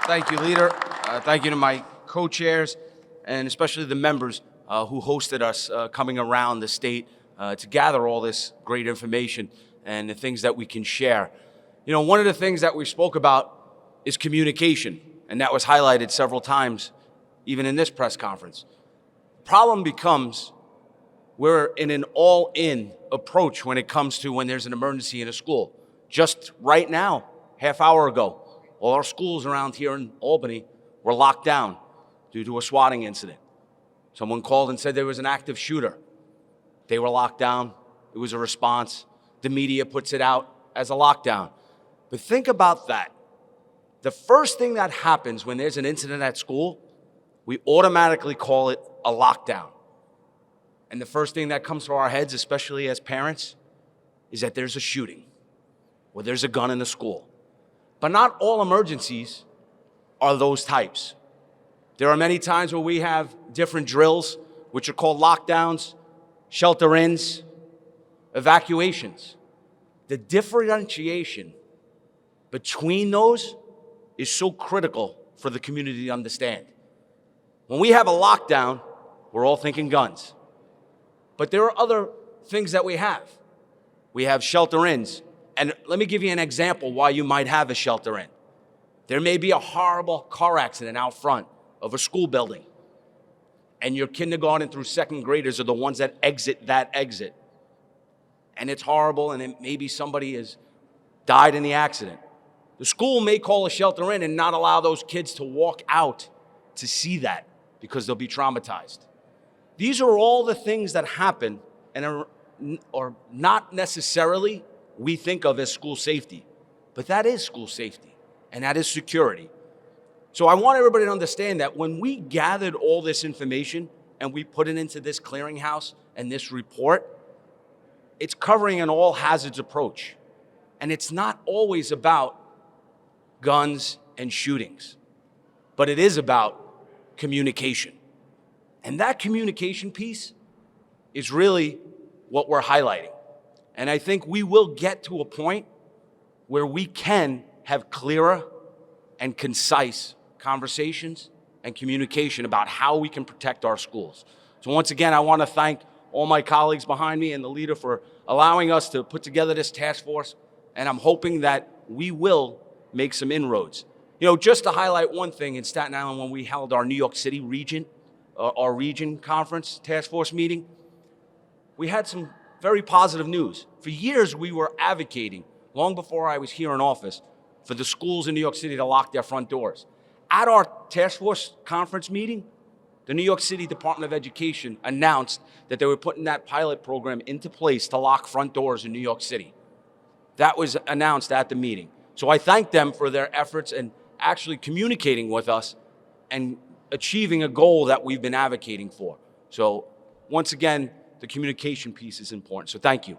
Thank you, leader. Thank you to my co-chairs and especially the members who hosted us coming around the state to gather all this great information and the things that we can share. You know, one of the things that we spoke about is communication, and that was highlighted several times, even in this press conference. The problem becomes we're in an all-in approach when it comes to when there's an emergency in a school. Just right now, half hour ago, all our schools around here in Albany were locked down due to a swatting incident. Someone called and said there was an active shooter. They were locked down. It was a response. The media puts it out as a lockdown. But think about that. The first thing that happens when there's an incident at school, we automatically call it a lockdown. And the first thing that comes to our heads, especially as parents, is that there's a shooting or there's a gun in the school. But not all emergencies are those types. There are many times where we have different drills, which are called lockdowns, shelter-ins, evacuations. The differentiation between those is so critical for the community to understand. When we have a lockdown, we're all thinking guns. But there are other things that we have. We have shelter-ins. And let me give you an example why you might have a shelter-in. There may be a horrible car accident out front of a school building, and your kindergarten through second graders are the ones that exit that exit. And it's horrible, and maybe somebody has died in the accident. The school may call a shelter-in and not allow those kids to walk out to see that because they'll be traumatized. These are all the things that happen and are not necessarily we think of as school safety, but that is school safety, and that is security. So I want everybody to understand that when we gathered all this information and we put it into this clearinghouse and this report, it's covering an all hazards approach. And it's not always about guns and shootings, but it is about communication. And that communication piece is really what we're highlighting. And I think we will get to a point where we can have clearer and concise conversations and communication about how we can protect our schools. So once again, I want to thank all my colleagues behind me and the leader for allowing us to put together this task force. And I'm hoping that we will make some inroads. You know, just to highlight one thing, in Staten Island, when we held our New York City region, our region conference task force meeting, we had some very positive news. For years, we were advocating, long before I was here in office, for the schools in New York City to lock their front doors. At our task force conference meeting, the New York City Department of Education announced that they were putting that pilot program into place to lock front doors in New York City. That was announced at the meeting. So I thank them for their efforts and actually communicating with us and achieving a goal that we've been advocating for. So once again, the communication piece is important. So thank you.